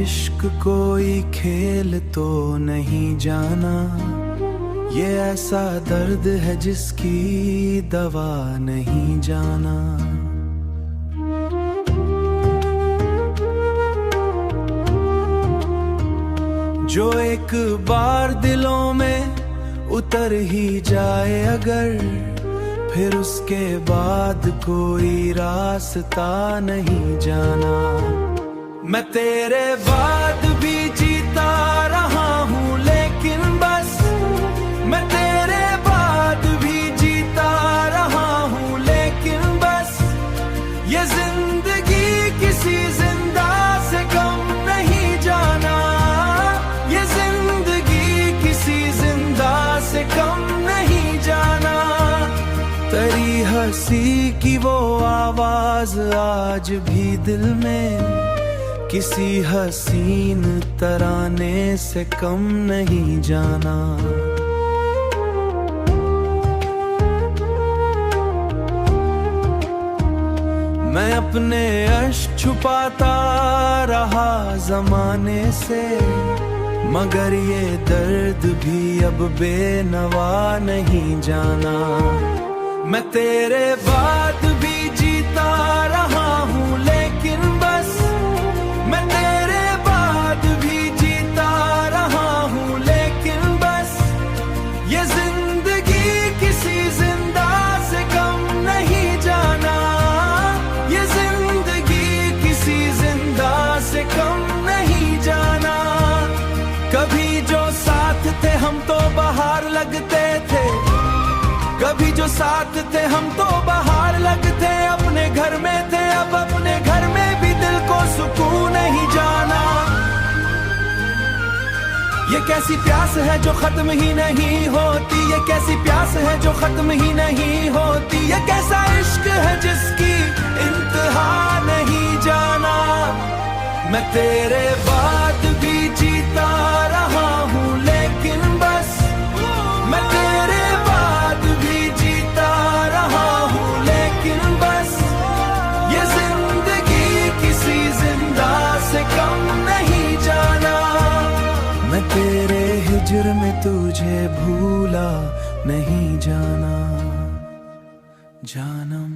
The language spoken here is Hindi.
इश्क कोई खेल तो नहीं जाना, ये ऐसा दर्द है जिसकी दवा नहीं जाना। जो एक बार दिलों में उतर ही जाए अगर, फिर उसके बाद कोई रास्ता नहीं जाना। मैं तेरे बाद भी जीता रहा हूँ, लेकिन बस मैं तेरे बाद भी जीता रहा हूँ, लेकिन बस ये जिंदगी किसी जिंदा से कम नहीं जाना, ये जिंदगी किसी जिंदा से कम नहीं जाना। तेरी हंसी की वो आवाज आज भी दिल में किसी हसीन तराने से कम नहीं जाना। मैं अपने अश्क छुपाता रहा जमाने से, मगर ये दर्द भी अब बेनवा नहीं जाना। मैं तेरे बाद भी जीता रहा हूँ, लेकिन बस मैं तेरे बाद भी जीता रहा हूँ, लेकिन बस ये जिंदगी किसी जिंदा से कम नहीं जाना, ये जिंदगी किसी जिंदा से कम नहीं जाना। कभी जो साथ थे हम तो बाहर लगते थे, कभी जो साथ थे हम तो बाहर लगते, अपने घर में थे अब अपने घर में भी दिल को सुकून नहीं जाना। ये कैसी प्यास है जो खत्म ही नहीं होती, ये कैसी प्यास है जो खत्म ही नहीं होती, ये कैसा इश्क है जिसकी इंतहा नहीं जाना। मैं तेरे बाद भी जीता रहा हूँ, लेकिन बस मैं तेरे बाद भी जीता रहा हूँ, लेकिन बस ये जिंदगी किसी जिंदा से कम नहीं जाना। मैं तेरे हिज्र में तुझे भूला नहीं जाना जानम।